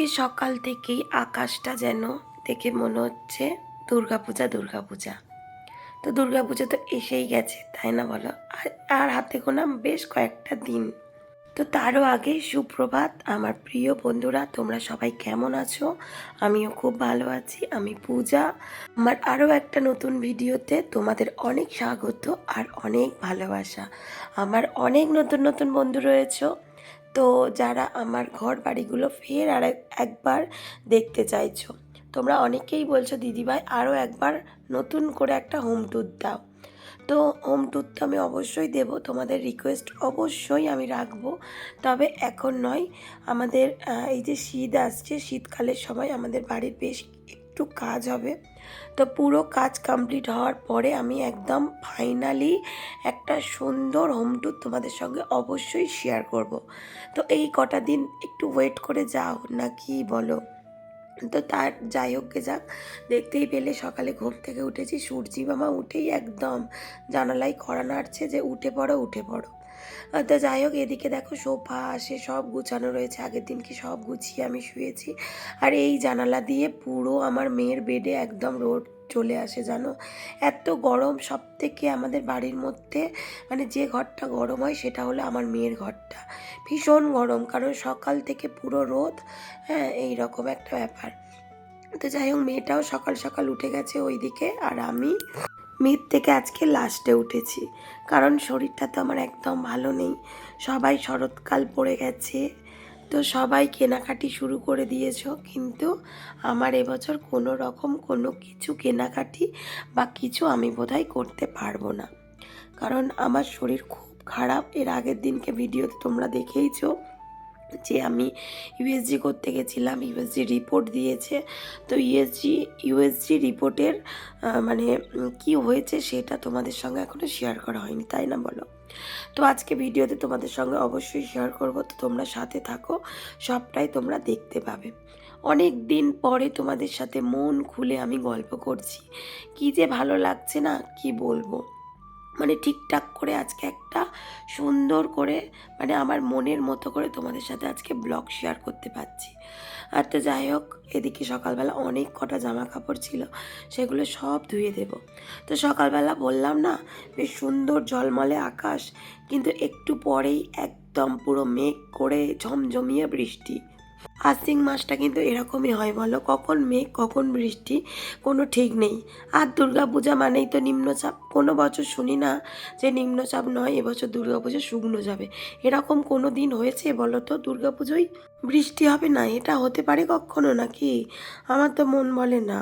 আজকে সকাল থেকেই আকাশটা যেন দেখে মনে হচ্ছে দুর্গাপূজা দুর্গাপূজা। তো দুর্গাপূজা তো এসেই গেছে, তাই না বলো? আর আর হাতে গোনা বেশ কয়েকটা দিন। তো তারও আগে সুপ্রভাত আমার প্রিয় বন্ধুরা, তোমরা সবাই কেমন আছো? আমিও খুব ভালো আছি। আমি পূজা। আমার আরও একটা নতুন ভিডিওতে তোমাদের অনেক স্বাগত আর অনেক ভালোবাসা। আমার অনেক নতুন নতুন বন্ধু রয়েছে, তো যারা আমার ঘর বাড়িগুলো ফের আর একবার দেখতে চাইছো। তোমরা অনেকেই বলছো দিদিভাই আরও একবার নতুন করে একটা হোম ট্যুর দাও। তো হোম ট্যুর তো আমি অবশ্যই দেবো, তোমাদের রিকোয়েস্ট অবশ্যই আমি রাখবো। তবে এখন নয়, আমাদের এই যে শীত আসছে, শীতকালের সময় আমাদের বাড়ির বেশ একটু কাজ হবে। তো পুরো কাজ কমপ্লিট হওয়ার পরে আমি একদম ফাইনালি একটা সুন্দর হোম ট্যুর তোমাদের সঙ্গে অবশ্যই শেয়ার করব। তো এই কটা দিন একটু ওয়েট করে যাও, না কি বলো? তো তার যাই হোক গে যাক, দেখতেই পেলে সকালে ঘুম থেকে উঠেছি, সূর্যি মামা উঠেই একদম জানালায় কড়া নাড়ছে যে উঠে পড়ো উঠে পড়ো। তো যাই হোক, এদিকে দেখো সোফা আসে সব গুছানো রয়েছে, আগের দিন কি সব গুছিয়ে আমি শুয়েছি। আর এই জানালা দিয়ে পুরো আমার মেয়ের বেডে একদম রোদ চলে আসে, জানো। এত গরম, সব থেকে আমাদের বাড়ির মধ্যে মানে যে ঘরটা গরম হয় সেটা হলো আমার মেয়ের ঘরটা। ভীষণ গরম, কারণ সকাল থেকে পুরো রোদ। হ্যাঁ, এই রকম একটা ব্যাপার। তো যাই হোক, মেয়েটাও সকাল সকাল উঠে গেছে ওইদিকে, আর আমি মিড থেকে আজকে লাস্টে উঠেছি, কারণ শরীরটা তো আমার একদম ভালো নেই। সবাই শরৎকাল পড়ে গেছে, তো সবাই কেনাকাটি শুরু করে দিয়েছো, কিন্তু আমার এবছর কোনো রকম কোনো কিছু কেনাকাটি বা কিছু আমি বোধহয় করতে পারবো না, কারণ আমার শরীর খুব খারাপ। এর আগের দিনকে ভিডিওতে তোমরা দেখেইছো যে আমি ইউএসজি করতে গেছিলাম, ইউএসজি রিপোর্ট দিয়েছে। তো ইউএসজি রিপোর্টের মানে কি হয়েছে সেটা তোমাদের সঙ্গে এখনও শেয়ার করা হয়নি, তাই না বলো? তো আজকে ভিডিওতে তোমাদের সঙ্গে অবশ্যই শেয়ার করব, তো তোমরা সাথে থাকো, সবটাই তোমরা দেখতে পাবে। অনেক দিন পরে তোমাদের সাথে মন খুলে আমি গল্প করছি, কি যে ভালো লাগছে না, কি বলবো। মানে ঠিকঠাক করে আজকে একটা সুন্দর করে মানে আমার মনের মতো করে তোমাদের সাথে আজকে ব্লগ শেয়ার করতে পারছি। আর তো যাই হোক, এদিকে সকালবেলা অনেক কটা জামা কাপড় ছিল, সেগুলো সব ধুয়ে দেব। তো সকালবেলা বললাম না, বেশ সুন্দর ঝলমলে আকাশ, কিন্তু একটু পরেই একদম পুরো মেঘ করে ঝমঝমিয়ে বৃষ্টি। আশ্বিন মাসটা কিন্তু এরকমই হয় বলো, কখন মেঘ কখন বৃষ্টি কোনো ঠিক নেই। আর দুর্গাপূজা মানেই তো নিম্নচাপ, কোনো বছর শুনি না যে নিম্নচাপ নয় এবছর দুর্গাপুজো শুকনো যাবে। এরকম কোনো দিন হয়েছে বলো তো দুর্গাপুজোয় বৃষ্টি হবে না? এটা হতে পারে কখনো নাকি? আমার তো মন বলে না,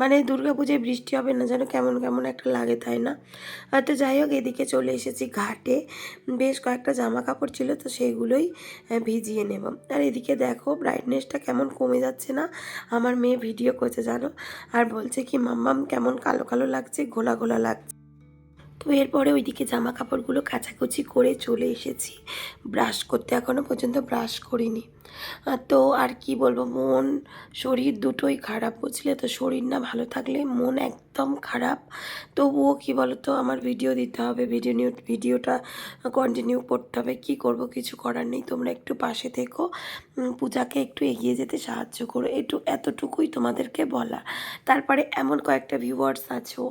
মানে দুর্গাপূজায় বৃষ্টি হবে না যেন কেমন কেমন একটা লাগে, তাই না? তো যাই হোক, এদিকে চলে এসেছি ঘাটে। বেশ কয়েকটা জামা কাপড় ছিল, তো সেইগুলোই ভিজিয়ে নেব। আর এদিকে দেখো ব্রাইটনেসটা কেমন কমে যাচ্ছে না, আমার মেয়ে ভিডিও করছে জানো, আর বলছে কি মাম্মাম কেমন কালো কালো লাগছে, ঘোলা ঘোলা লাগছে। তো এরপরে ওইদিকে জামা কাপড়গুলো কাচাকুচি করে চলে এসেছি। ব্রাশ করতে এখনও পর্যন্ত ব্রাশ করিনি। তো আর কি বলবো, মন শরীর দুটোই খারাপ, বুঝলে তো? শরীর না ভালো থাকলে মন একদম খারাপ। তবুও কি বলো তো, আমার ভিডিও দিতে হবে, ভিডিওটা কন্টিনিউ করতে হবে। কি করব, কিছু করার নেই। তোমরা একটু পাশে থেকো, পূজাকে একটু এগিয়ে যেতে সাহায্য করো, এতটুকুই তোমাদেরকে বলা। তারপরে এমন কয়েকটা ভিউয়ার্স আছো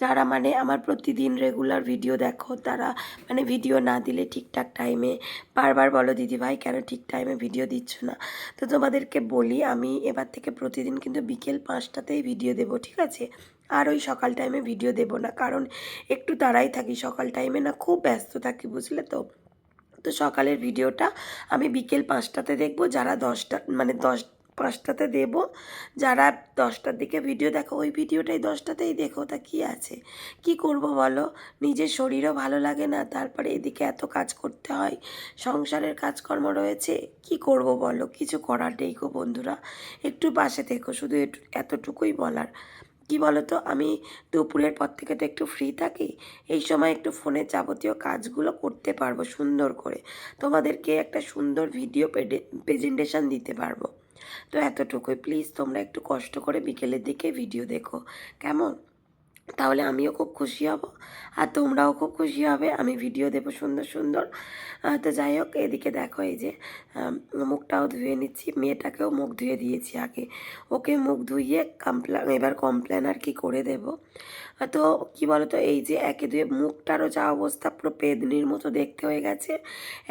যারা মানে আমার প্রতিদিন রেগুলার ভিডিও দেখো, তারা মানে ভিডিও না দিলে ঠিকঠাক টাইমে বারবার বলো দিদিভাই কেন ঠিক টাইমে ভিডিও দিচ্ছ না। তো তোমাদেরকে বলি, আমি এবার থেকে প্রতিদিন কিন্তু বিকেল 5টাতেই ভিডিও দেবো, ঠিক আছে? আর ওই সকাল টাইমে ভিডিও দেবো না, কারণ একটু তাড়াই থাকি, সকাল টাইমে না খুব ব্যস্ত থাকি, বুঝলে তো? তো সকালের ভিডিওটা আমি বিকেল 5টাতে দেখবো, যারা 10টা মানে 5টাতে দেবো। যারা 10টার দিকে ভিডিও দেখো ওই ভিডিওটাই 10টাতেই দেখো, তা কি আছে? কি করব বলো, নিজের শরীরও ভালো লাগে না, তারপরে এদিকে এত কাজ করতে হয়, সংসারের কাজকর্ম রয়েছে, কি করব বলো? কিছু করার নেই গো বন্ধুরা, একটু পাশে থেকো, শুধু এতটুকুই বলার। কি বলো তো, আমি দুপুরের পর থেকে তো একটু ফ্রি থাকি, এই সময় একটু ফোনের যাবতীয় কাজগুলো করতে পারবো সুন্দর করে, তোমাদেরকে একটা সুন্দর ভিডিও প্রেজেন্টেশন দিতে পারবো। তো এতটুকুই, প্লিজ তোমরা একটু কষ্ট করে বিকেলের দিকে ভিডিও দেখো, কেমন? তাহলে আমিও খুব খুশি হব আর তোমরাও খুব খুশি হবে। আমি ভিডিও দেবো সুন্দর সুন্দর। তো যাই হোক, এদিকে দেখো এই যে মুখটাও ধুয়ে নিচ্ছি, মেয়েটাকেও মুখ ধুয়ে দিয়েছি আগে, ওকে মুখ ধুইয়ে এবার কমপ্লেন আর কি করে দেব। তো কি বলতো, এই যে একে ধুয়ে মুখটারও যা অবস্থা, পুরো পেদনির মতো দেখতে হয়ে গেছে,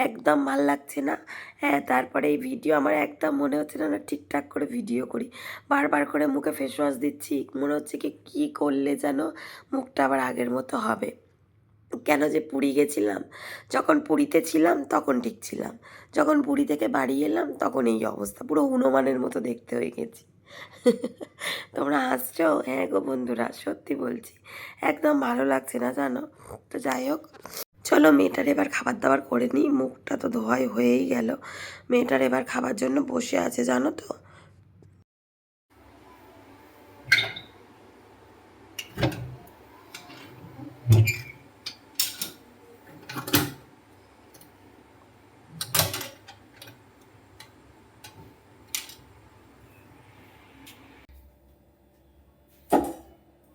একদম ভাল লাগছে না। হ্যাঁ, তারপরে এই ভিডিও আমার একদম মনে হচ্ছে না ঠিকঠাক করে ভিডিও করি, বারবার করে মুখে ফেস ওয়াশ দিচ্ছি, মনে হচ্ছে কি কী করলে যেন মুখটা আবার আগের মতো হবে। কেন যে পুরী গেছিলাম, যখন পুরীতে ছিলাম তখন ঠিক ছিলাম, যখন পুরী থেকে বাড়ি এলাম তখন এই অবস্থা, পুরো হনুমানের মতো দেখতে হয়ে গেছি। তোমরা হাসছো? হ্যাঁ গো বন্ধুরা, সত্যি বলছি, একদম ভালো লাগছে না জানো। তো যাই হোক, চলো মেয়েটার এবার খাবার দাবার করে নিই, মুখটা তো ধোয়াই হয়েই গেল, মেয়েটার এবার খাবার জন্য বসে আছে জানো তো।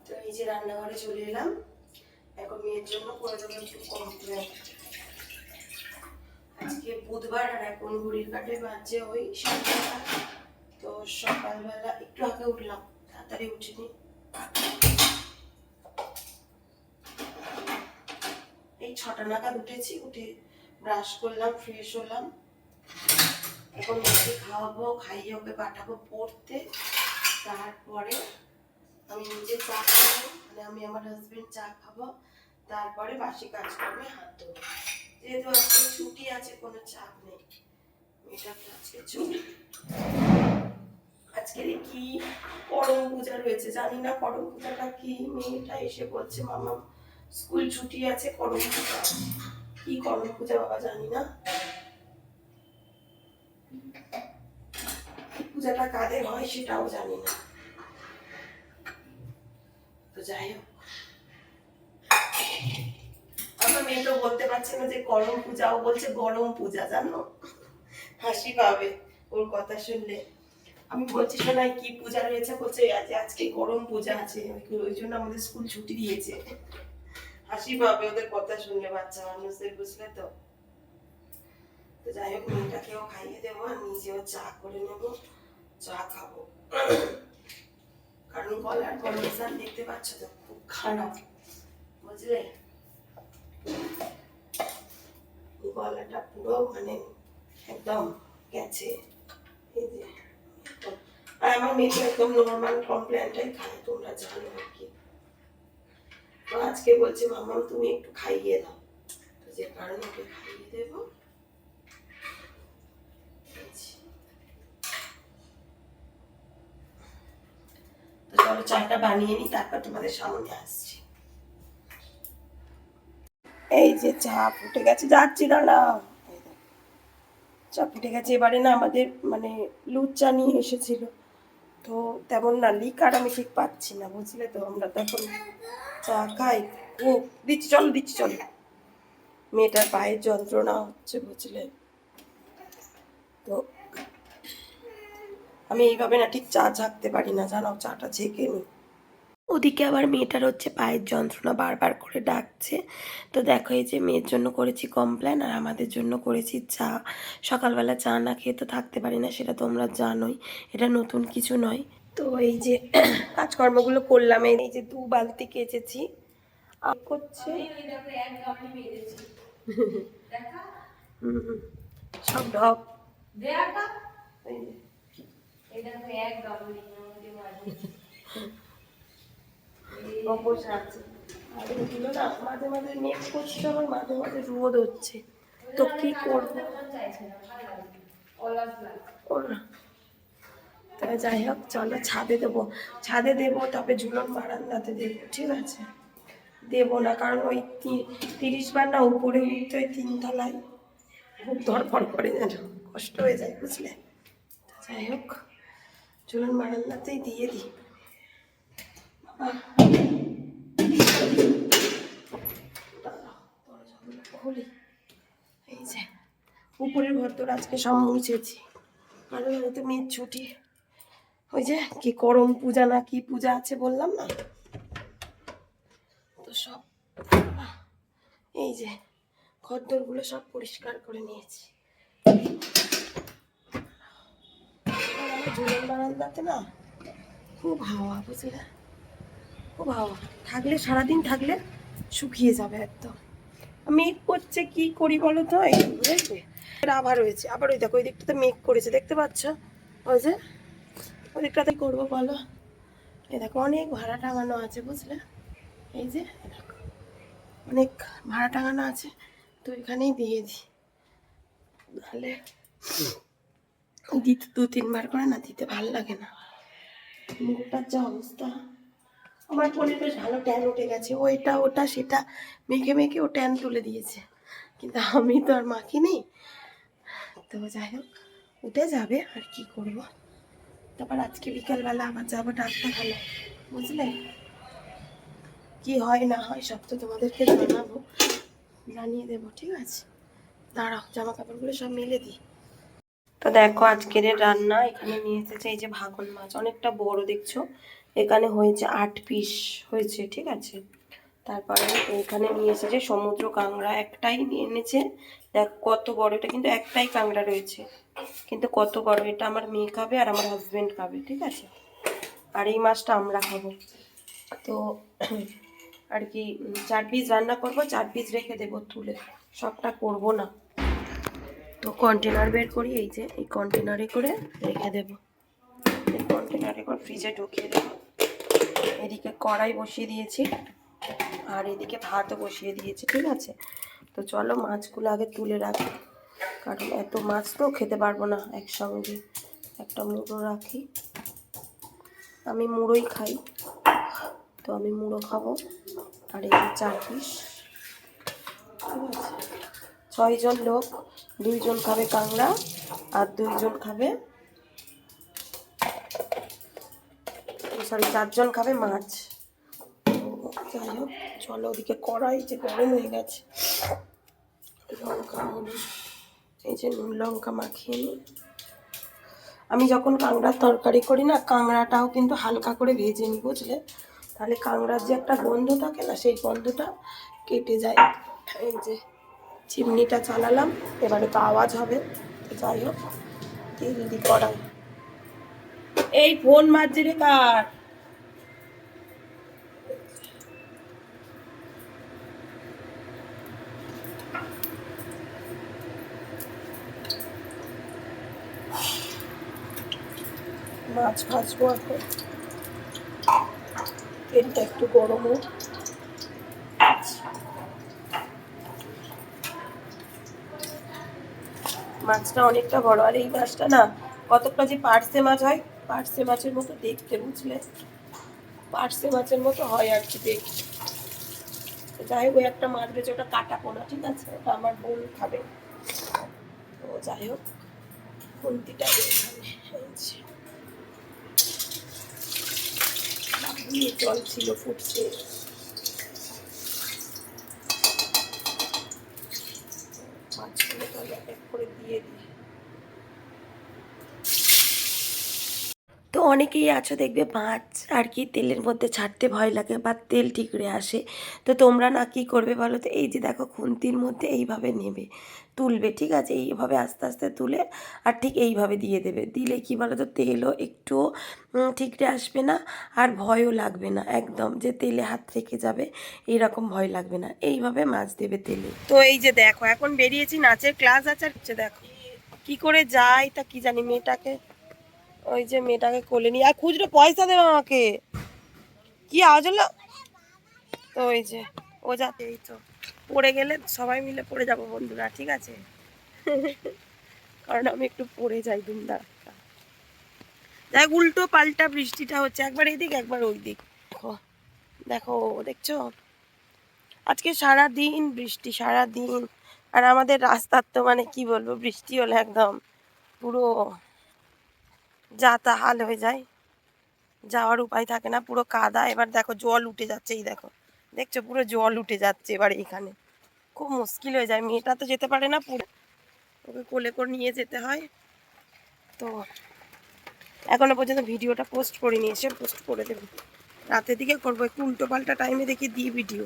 তো এই যে রান্নাঘরে চলে এলাম, এখন মেয়ের জন্য করে দেবো একটু কমপ্লেন। আজকে বুধবার আর এখন ঘড়ির কাটে বাজে ওই 7:30। তো সকালবেলা একটু আগে উঠলাম, তাড়াতাড়ি উঠিনি, এই 6টা নাগাদ উঠেছি, উঠে ব্রাশ করলাম, ফ্রেশ হলাম, এখন মেয়েকে খাওয়াবো, খাইয়ে ওকে পাঠাবো পড়তে। তারপরে আমি নিজে চা খাবো, মানে আমি আমার হাজবেন্ড চা খাবো, তারপরে বাসি কাজকর্মে হাত দেবো। যেহেতু আজকে ছুটি আছে, কোনো চাপ নেই, মেয়েটা তো আজকে ছুটি। আজকে কি করম পূজা রয়েছে জানি না, করম পূজাটা কি, মেয়েটা এসে বলছে মামা স্কুল ছুটি আছে, করম পূজা। কি করম পূজা বাবা জানি না, পূজাটা কাদের হয় সেটাও জানি না। তো যাই হোক, আমার মেয়ে তো বলতে পারছে না যে করম পূজা, ও বলছে গরম পূজা, জানো, হাসি পাবে ওর কথা শুনলে। আমি বলছি শোনাই কি পূজা রয়েছে, বলছে আজকে গরম পূজা আছে, ওই জন্য আমাদের স্কুল ছুটি দিয়েছে। হাসি পাবে ওদের কথা শুনলে, বাচ্চা মানুষদের, বুঝলে তো। তো যাই হোক, মেয়েটাকেও খাইয়ে দেবো আর নিজেও চা করে নেব, চা খাবো, কারণ গলার কন্ডিশন দেখতে পাচ্ছ তো খুব খারাপ, বুঝলে, গলাটা পুরো মানে একদম গেছে। এই যে আর আমার মেয়ে একদম নর্মাল কমপ্লেনটাই খায়, তোমরা জানো আর কি। তো আজকে বলছে মামা তুমি একটু খাইয়ে দাও, তো যে কারণে ওকে খাইয়ে দেবো। তো চলো চাটা বানিয়ে নিই, তারপর তোমাদের সামনে আসছি। এই যে চা ফুটে গেছে, যাচ্ছি দাঁড়াও, চা ফুটে গেছে। এবারে না আমাদের মানে লুচা নিয়ে এসেছিল, তো তেমন না লিকার আমি ঠিক পাচ্ছি না, বুঝলে তো, আমরা তো এখন চা খাই। ও দিচ্ছি চলো, দিচ্ছি চলো, মেয়েটার পায়ের যন্ত্রণা হচ্ছে বুঝলে, তো আমি এইভাবে না ঠিক চা ঝাঁকতে পারি না জানো, চাটা ঝেঁকে নিই। ওদিকে আবার মেয়েটার হচ্ছে পায়ের যন্ত্রণা, বারবার করে ডাকছে। তো দেখো এই যে মেয়ের জন্য করেছি কমপ্লেন আর আমাদের জন্য করেছি চা। সকালবেলা চা না খেয়ে তো থাকতে পারি না, সেটা তোমরা জানোই, এটা নতুন কিছু নয়। তো এই যে কাজকর্মগুলো করলাম, এই যে 2 বালতি কেচেছি, করছে সব ঢপ বসে আছে। আর এগুলো না মাঝে মাঝে মেঘ করছে, আবার মাঝে মাঝে রোদ হচ্ছে, তো কি করবো। তবে যাই হোক, চলো ছাদে দেবো, ছাদে দেবো, তবে ঝুলন বারান্দাতে দেবো, ঠিক আছে। দেবো না কারণ ওই 30 বার না উপরে উঠতে, ওই 3 তলায় খুব ধরপড় করে, যেন কষ্ট হয়ে যায় বুঝলে। যাই হোক, ঝুলন বারান্দাতেই দিয়ে দিই। খুলি, এই যে উপরের ঘর তোর আজকে সব মুছেছি, কারণ তো মেয়ের ছুটি। ওই যে কি করম পূজা না কি পূজা আছে বললাম না, তো সব এই যে খদ্দরগুলো সব পরিষ্কার করে নিয়েছি। ঝুলন বারান্দাতে না খুব হাওয়া, বুঝলে, খুব হাওয়া থাকলে সারাদিন থাকলে শুকিয়ে যাবে একদম। মেঘ করছে, কি করি বলো তো, এই বুঝলে আবার রয়েছে, আবার ওই দেখো ওই দিকটাতে মেঘ করেছে, দেখতে পাচ্ছ? ওই যে ওই দিকটাতে করবো বলো? এই দেখো অনেক ভাড়া টাঙানো আছে, বুঝলে, এই যে দেখো অনেক ভাড়া টাঙানো আছে, তো এখানেই দিয়ে দিই, নাহলে দিতে 2-3 বার করে না দিতে ভালো লাগে না। মুখটার যা অবস্থা, আমার ফোনে বেশ ভালো ট্যান উঠে গেছে, ওইটা ওটা সেটা মেখে মেখে ও ট্যান তুলে দিয়েছে, কিন্তু আমি তো আর মাখিনি। তো যাই হোক উঠে যাবে, আর কি করব। তারপর আজকে বিকেলবেলা আবার যাবো ডাক্তারখানায়, বুঝলে, কি হয় না হয় সব তো তোমাদেরকে জানাবো, জানিয়ে দেবো, ঠিক আছে? দাঁড়াও জামা কাপড়গুলো সব মেলে দিই। তো দেখো আজকের রান্না এখানে নিয়ে এসেছে এই যে ভাগন মাছ, অনেকটা বড় দেখছো, এখানে হয়েছে 8 পিস হয়েছে, ঠিক আছে। তারপরে এখানে নিয়ে এসেছে সমুদ্র কাঁকড়া, একটাই নিয়ে এনেছে, দেখ কত বড়, এটা কিন্তু একটাই কাঁকড়া রয়েছে, কিন্তু কত বড়, এটা আমার মেয়ে খাবে আর আমার হাজবেন্ড খাবে, ঠিক আছে, আর এই মাছটা আমরা খাবো। তো আর কি 4 পিস রান্না করবো, 4 পিস রেখে দেবো তুলে, সবটা করব না। তো কন্টেনার বের করি, এই যে এই কন্টেনারে করে রেখে দেবো, এই কন্টেনারে করে ফ্রিজে ঢুকিয়ে দেবো। এদিকে কড়াই বসিয়ে দিয়েছি আর এদিকে ভাতও বসিয়ে দিয়েছি, ঠিক আছে। তো চলো মাছগুলো আগে তুলে রাখি, কারণ এত মাছ তো খেতে পারবো না একসঙ্গে। একটা মুড়ো রাখি, আমি মুড়োই খাই, তো আমি মুড়ো খাবো। আর এই 4 পিস, ঠিক আছে, 6 জন লোক, 2 জন খাবে কাঁকড়া আর 2 জন খাবে, সরি 4 জন খাবে মাছ। যাই হোক চলো, ওদিকে কড়াই যে গরম হয়ে গেছে, লঙ্কা হলুদ এই যে নুন লঙ্কা মাখিয়ে নিই। আমি যখন কাঁকড়ার তরকারি করি না, কাঁকড়াটাও কিন্তু হালকা করে ভেজে নিই, বুঝলে, তাহলে কাঁকড়ার যে একটা গন্ধ থাকে না, সেই গন্ধটা কেটে যায়। এই যে চিমনিটা চালালাম, এবারে তো আওয়াজ হবে, যাই হোক তেল দি কড়াই। এই ফোন মারছে রে কার? মাছ ভাজবো এখন, তেলটা একটু গরম হোক। মাছটা অনেকটা বড়, আর এই মাছটা না কতটা যে পার্সে মাছ হয়, পার্সে মাছের মতো দেখতে, বুঝলে, পার্সে মাছের মতো হয় আর কি দেখতে। যাই হোক, ওই একটা মাছ বেছে, ওটা কাটা পোনা, ঠিক আছে, ওটা আমার বোন খাবে। তো যাই হোক খুন্তিটা জল ছিল ফুটছে, মাছগুলো তাহলে এক করে দিয়ে দিই। তো অনেকেই আছো দেখবে মাছ আর কি তেলের মধ্যে ছাড়তে ভয় লাগে বা তেল ঠিকরে আসে, তো তোমরা না কি করবে বলো তো, এই যে দেখো খুন্তির মধ্যে এইভাবে নেবে, তুলবে, ঠিক আছে, এইভাবে আস্তে আস্তে তুলে আর ঠিক এইভাবে দিয়ে দেবে, দিলে কি বলো তো তেলও একটু ঠিকরে আসবে না, আর ভয়ও লাগবে না একদম যে তেলে হাত রেখে যাবে, এইরকম ভয় লাগবে না, এইভাবে মাছ দেবে তেলে। তো এই যে দেখো এখন বেরিয়েছি, নাচের ক্লাস আছে, আর দেখো কি করে যাই তা কি জানি, মেয়েটাকে ওই যে মেয়েটাকে কোলে নিয়ে, আর খুচরো পয়সা দেবে আমাকে, কি আওয়াজ হলো? তো ওই যে ও যাতে, এই তো পড়ে গেলে সবাই মিলে পড়ে যাবো বন্ধুরা, ঠিক আছে, কারণ আমি একটু পড়ে যাই দুমদার। দেখ উল্টো পাল্টা বৃষ্টিটা হচ্ছে, একবার এইদিক একবার ওই দিক, দেখো দেখো দেখছো, আজকে সারা দিন বৃষ্টি, সারা দিন। আর আমাদের রাস্তার তো মানে কি বলবো, বৃষ্টি হলে একদম পুরো যা তা হাল হয়ে যায়, যাওয়ার উপায় থাকে না, পুরো কাদা। এবার দেখো জল উঠে যাচ্ছে, এই দেখো দেখছো পুরো জল উঠে যাচ্ছে, এবার এইখানে খুব মুশকিল হয়ে যায়, মেয়েটা তো যেতে পারে না, পুরো ওকে কোলে করে নিয়ে যেতে হয়। তো এখনো পর্যন্ত ভিডিওটা পোস্ট করিনি, এসে পোস্ট করে দেবো, রাতের দিকে করবো, একটু উল্টো পাল্টা টাইমে দেখি দিই ভিডিও,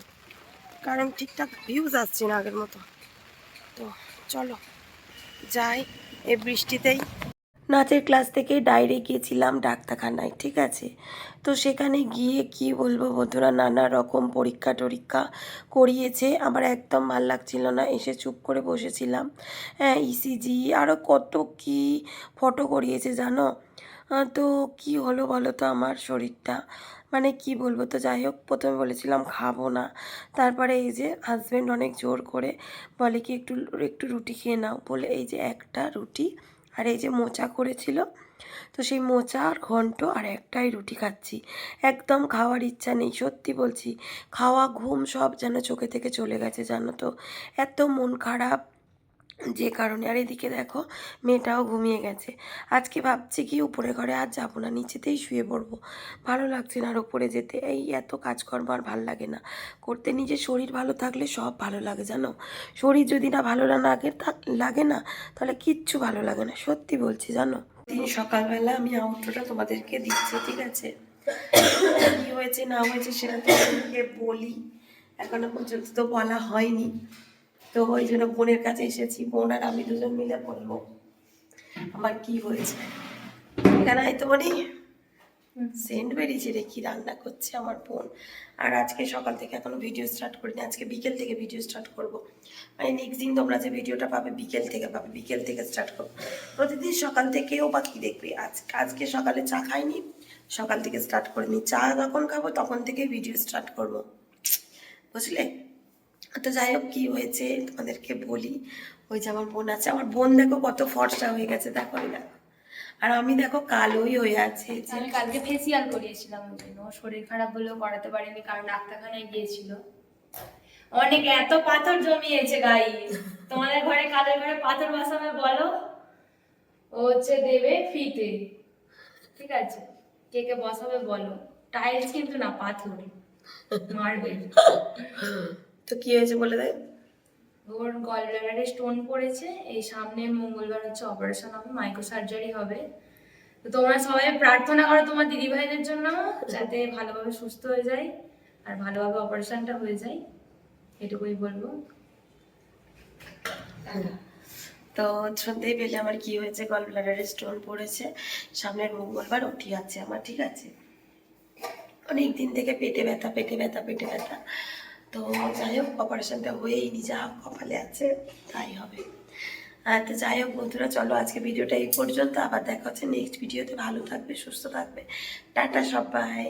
কারণ ঠিকঠাক ভিউজ আসছে না আগের মতো। তো চলো যাই এই বৃষ্টিতেই। নাচের ক্লাস থেকে ডাইরেক্ট গিয়েছিলাম ডাক্তারখানায়, ঠিক আছে। তো সেখানে গিয়ে কি বলবো বন্ধুরা, নানা রকম পরীক্ষা টরীক্ষা করিয়েছে, আমার একদম ভাল লাগছিল না, এসে চুপ করে বসেছিলাম। হ্যাঁ, ইসিজি আরও কত কি ফটো করিয়েছে জানো। তো কি হলো বলো তো আমার শরীরটা, মানে কি বলবো। তো যাই হোক, প্রথমে বলেছিলাম খাবো না, তারপরে এই যে হাজব্যান্ড অনেক জোর করে বলে কি একটু একটু রুটি খেয়ে নাও বলে, এই যে একটা রুটি আর এই যে মোচা করেছিল, তো সেই মোচা আর ঘন্ট আর একটাই রুটি খাচ্ছি। একদম খাওয়ার ইচ্ছা নেই, সত্যি বলছি। খাওয়া ঘুম সব যেন চোখে থেকে চলে গেছে জানো তো, এত মন খারাপ যে কারণে। আর এদিকে দেখো মেয়েটাও ঘুমিয়ে গেছে। আজকে ভাবছি কি উপরে ঘরে আর যাবো না, নিচেতেই শুয়ে পড়বো, ভালো লাগছে না আর উপরে যেতে। এই এত কাজকর্ম আর ভাল লাগে না করতে। নিজের শরীর ভালো থাকলে সব ভালো লাগে জানো। শরীর যদি না ভালো না লাগে না, তাহলে কিচ্ছু ভালো লাগে না, সত্যি বলছি জানো। দিন সকালবেলা আমি আউটরোটা তোমাদেরকে দিচ্ছি, ঠিক আছে। কি হয়েছে না হয়েছে সেটা তোমাদেরকে বলি, এখনো পর্যন্ত তো বলা হয়নি। তো ওই জন্য বোনের কাছে এসেছি, বোন আর আমি দুজন মিলে বলবো আমার কি হয়েছে। এখানে তো মানে সেন্ট বেরিয়েছে রে, কি রান্না করছে আমার বোন। আর আজকে সকাল থেকে এখনো ভিডিও স্টার্ট করিনি, আজকে বিকেল থেকে ভিডিও স্টার্ট করব। মানে নেক্সট দিন তোমরা যে ভিডিওটা পাবে বিকেল থেকে পাবে, বিকেল থেকে স্টার্ট করবো। প্রতিদিন সকাল থেকেও বা কি দেখবে, আজকে সকালে চা খাইনি, সকাল থেকে স্টার্ট করিনি। চা যখন খাবো তখন থেকেই ভিডিও স্টার্ট করব, বুঝলে। তো যাই হোক, কী হয়েছে তোমাদেরকে বলি। ওই যে আমার বোন আছে, আমার বোন দেখো কত ফর্সা হয়ে গেছে, দেখো দেখো। আর আমি দেখো কালোই হয়ে আছে। আমি কালকে ফেসিয়াল করিয়েছিলাম, ওই জন্য ওর শরীর খারাপ বলেও করাতে পারিনি, কারণ ডাক্তারখানায় গিয়েছিল। অনেক এত পাথর জমিয়েছে গায়ে। তোমাদের ঘরে কাদের ঘরে পাথর বসাবে বলো? ও হচ্ছে দেবে ফিতে, ঠিক আছে। কে কে বসাবে বলো? টাইলস কিন্তু না, পাথর, মার্বেল। তো কি হয়েছে বলে দেয়। ওর গল ব্লাডারে স্টোন পড়েছে, এই সামনে মঙ্গলবার হচ্ছে অপারেশন হবে, মাইক্রো সার্জারি হবে। তো তোমরা সবাই প্রার্থনা করো তোমার দিদি ভাইদের জন্য, যাতে ভালোভাবে সুস্থ হয়ে যায় আর ভালোভাবে অপারেশনটা হয়ে যায়, এটুকুই বলবো। তো শুনতেই পেলে আমার কি হয়েছে, গল ব্লাডারে স্টোন পড়েছে, সামনের মঙ্গলবার ওটি আছে আমার, ঠিক আছে। অনেক দিন থেকে পেটে ব্যথা পেটে ব্যথা পেটে ব্যথা। তো যাই হোক, অপারেশনটা হয়েই নি, যা কপালে আছে তাই হবে। তো যাই হোক বন্ধুরা, চলো আজকে ভিডিওটা এই পর্যন্ত, আবার দেখা হচ্ছে নেক্সট ভিডিওতে। ভালো থাকবে, সুস্থ থাকবে, টাটা সবাই।